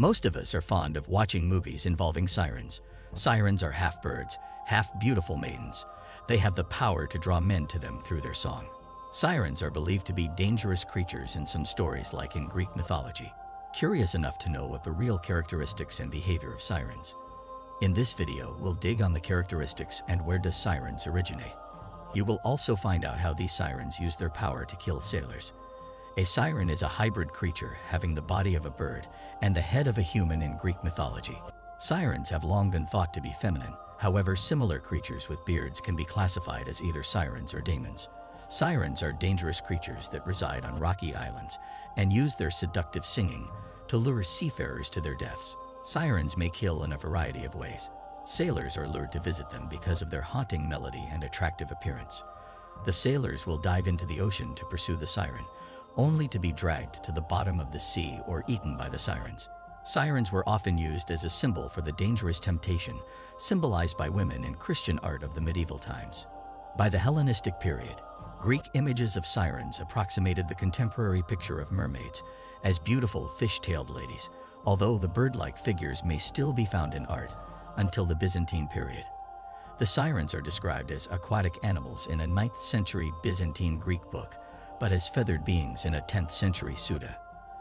Most of us are fond of watching movies involving sirens. Sirens are half birds, half beautiful maidens. They have the power to draw men to them through their song. Sirens are believed to be dangerous creatures in some stories, like in Greek mythology. Curious enough to know what the real characteristics and behavior of sirens? In this video, we'll dig on the characteristics and where does sirens originate. You will also find out how these sirens use their power to kill sailors. A siren is a hybrid creature having the body of a bird and the head of a human in Greek mythology. Sirens have long been thought to be feminine. However, similar creatures with beards can be classified as either sirens or daemons. Sirens are dangerous creatures that reside on rocky islands and use their seductive singing to lure seafarers to their deaths. Sirens may kill in a variety of ways. Sailors are lured to visit them because of their haunting melody and attractive appearance. The sailors will dive into the ocean to pursue the siren, only to be dragged to the bottom of the sea or eaten by the sirens. Sirens were often used as a symbol for the dangerous temptation symbolized by women in Christian art of the medieval times. By the Hellenistic period, Greek images of sirens approximated the contemporary picture of mermaids as beautiful fish-tailed ladies, although the bird-like figures may still be found in art until the Byzantine period. The sirens are described as aquatic animals in a 9th century Byzantine Greek book, but as feathered beings in a 10th century Suda.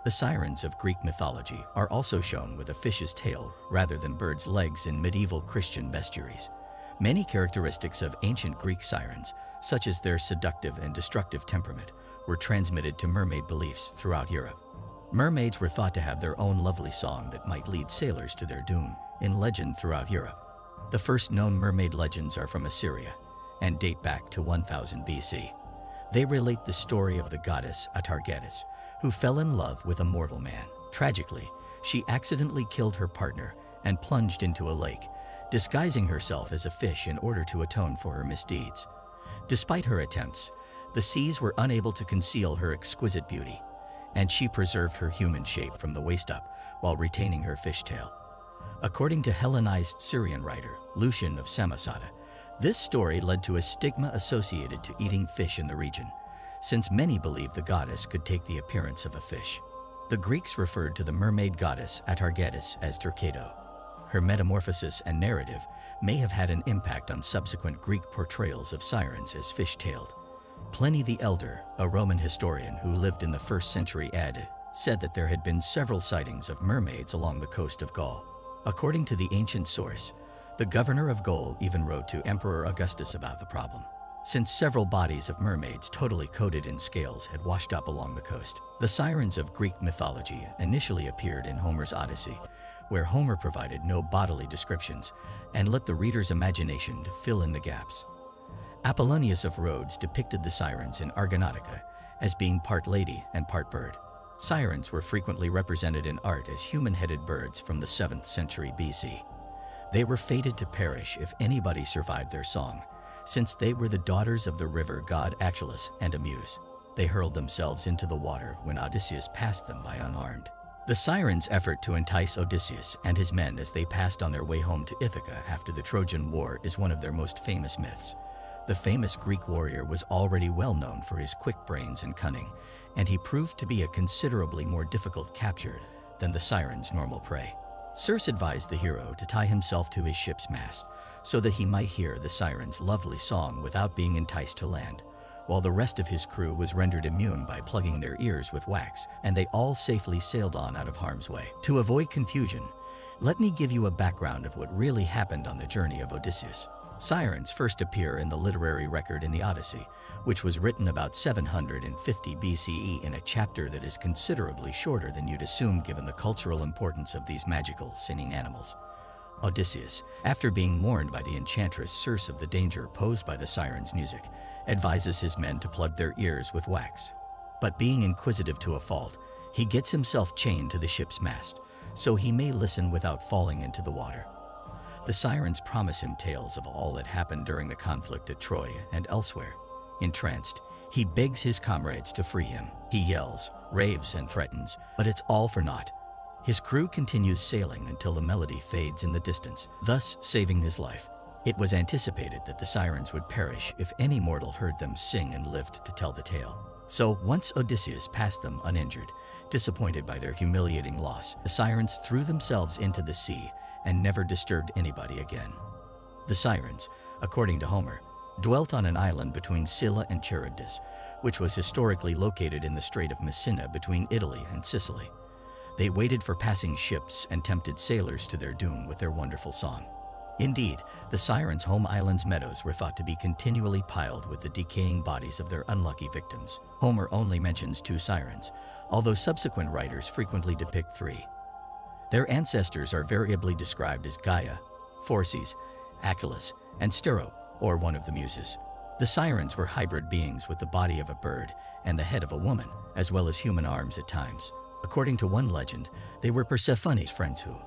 The sirens of Greek mythology are also shown with a fish's tail rather than birds' legs in medieval Christian bestiaries. Many characteristics of ancient Greek sirens, such as their seductive and destructive temperament, were transmitted to mermaid beliefs throughout Europe. Mermaids were thought to have their own lovely song that might lead sailors to their doom in legend throughout Europe. The first known mermaid legends are from Assyria and date back to 1000 BC. They relate the story of the goddess Atargatis, who fell in love with a mortal man. Tragically, she accidentally killed her partner and plunged into a lake, disguising herself as a fish in order to atone for her misdeeds. Despite her attempts, the seas were unable to conceal her exquisite beauty, and she preserved her human shape from the waist up while retaining her fishtail. According to Hellenized Syrian writer Lucian of Samosata, this story led to a stigma associated to eating fish in the region, since many believed the goddess could take the appearance of a fish. The Greeks referred to the mermaid goddess Atargatis as Turkedo. Her metamorphosis and narrative may have had an impact on subsequent Greek portrayals of sirens as fish-tailed. Pliny the Elder, a Roman historian who lived in the 1st century AD, said that there had been several sightings of mermaids along the coast of Gaul. According to the ancient source, the governor of Gaul even wrote to Emperor Augustus about the problem, since several bodies of mermaids totally coated in scales had washed up along the coast. The sirens of Greek mythology initially appeared in Homer's Odyssey, where Homer provided no bodily descriptions and let the reader's imagination fill in the gaps. Apollonius of Rhodes depicted the sirens in Argonautica as being part lady and part bird. Sirens were frequently represented in art as human-headed birds from the 7th century BC. They were fated to perish if anybody survived their song, since they were the daughters of the river god Achelous and a muse. They hurled themselves into the water when Odysseus passed them by unarmed. The sirens' effort to entice Odysseus and his men as they passed on their way home to Ithaca after the Trojan War is one of their most famous myths. The famous Greek warrior was already well known for his quick brains and cunning, and he proved to be a considerably more difficult capture than the sirens' normal prey. Circe advised the hero to tie himself to his ship's mast so that he might hear the sirens' lovely song without being enticed to land, while the rest of his crew was rendered immune by plugging their ears with wax, and they all safely sailed on out of harm's way. To avoid confusion, let me give you a background of what really happened on the journey of Odysseus. Sirens first appear in the literary record in the Odyssey, which was written about 750 BCE in a chapter that is considerably shorter than you'd assume given the cultural importance of these magical singing animals. Odysseus, after being warned by the enchantress Circe of the danger posed by the sirens' music, advises his men to plug their ears with wax. But being inquisitive to a fault, he gets himself chained to the ship's mast, so he may listen without falling into the water. The sirens promise him tales of all that happened during the conflict at Troy and elsewhere. Entranced, he begs his comrades to free him. He yells, raves, and threatens, but it's all for naught. His crew continues sailing until the melody fades in the distance, thus saving his life. It was anticipated that the sirens would perish if any mortal heard them sing and lived to tell the tale. So once Odysseus passed them uninjured, disappointed by their humiliating loss, the Sirens threw themselves into the sea and never disturbed anybody again. The Sirens, according to Homer, dwelt on an island between Scylla and Charybdis, which was historically located in the Strait of Messina between Italy and Sicily. They waited for passing ships and tempted sailors to their doom with their wonderful song. Indeed, the Sirens' home island's meadows were thought to be continually piled with the decaying bodies of their unlucky victims. Homer only mentions 2 Sirens, although subsequent writers frequently depict 3. Their ancestors are variably described as Gaia, Phorcys, Achelous, and Stero, or one of the Muses. The Sirens were hybrid beings with the body of a bird and the head of a woman, as well as human arms at times. According to one legend, they were Persephone's friends who,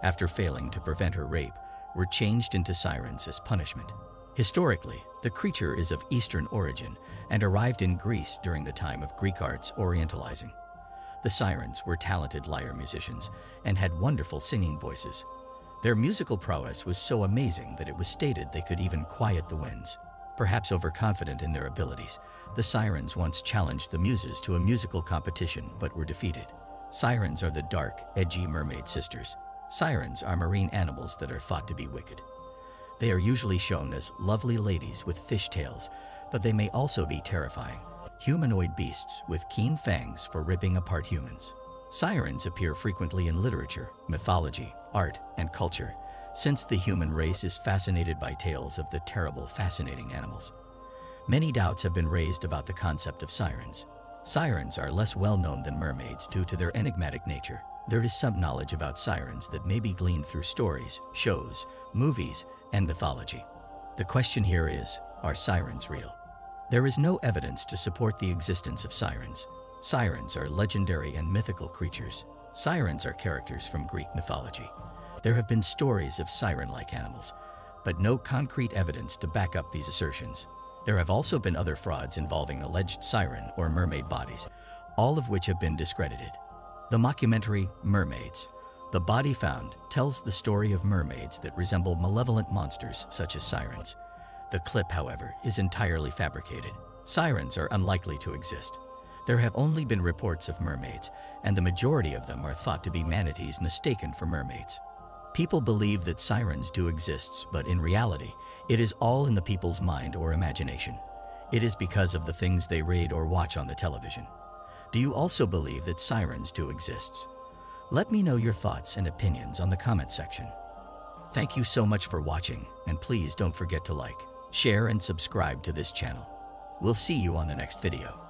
after failing to prevent her rape, were changed into Sirens as punishment. Historically, the creature is of Eastern origin and arrived in Greece during the time of Greek art's Orientalizing. The Sirens were talented lyre musicians and had wonderful singing voices. Their musical prowess was so amazing that it was stated they could even quiet the winds. Perhaps overconfident in their abilities, the Sirens once challenged the Muses to a musical competition but were defeated. Sirens are the dark, edgy mermaid sisters. Sirens are marine animals that are thought to be wicked. They are usually shown as lovely ladies with fish tails, but they may also be terrifying, humanoid beasts with keen fangs for ripping apart humans. Sirens appear frequently in literature, mythology, art, and culture, since the human race is fascinated by tales of the terrible, fascinating animals. Many doubts have been raised about the concept of sirens. Sirens are less well known than mermaids due to their enigmatic nature. There is some knowledge about sirens that may be gleaned through stories, shows, movies, and mythology. The question here is, are sirens real? There is no evidence to support the existence of sirens. Sirens are legendary and mythical creatures. Sirens are characters from Greek mythology. There have been stories of siren-like animals, but no concrete evidence to back up these assertions. There have also been other frauds involving alleged siren or mermaid bodies, all of which have been discredited. The mockumentary Mermaids. The body found tells the story of mermaids that resemble malevolent monsters such as sirens. The clip, however, is entirely fabricated. Sirens are unlikely to exist. There have only been reports of mermaids, and the majority of them are thought to be manatees mistaken for mermaids. People believe that sirens do exist, but in reality, it is all in the people's mind or imagination. It is because of the things they read or watch on the television. Do you also believe that sirens do exist? Let me know your thoughts and opinions on the comment section. Thank you so much for watching, and please don't forget to like, share, and subscribe to this channel. We'll see you on the next video.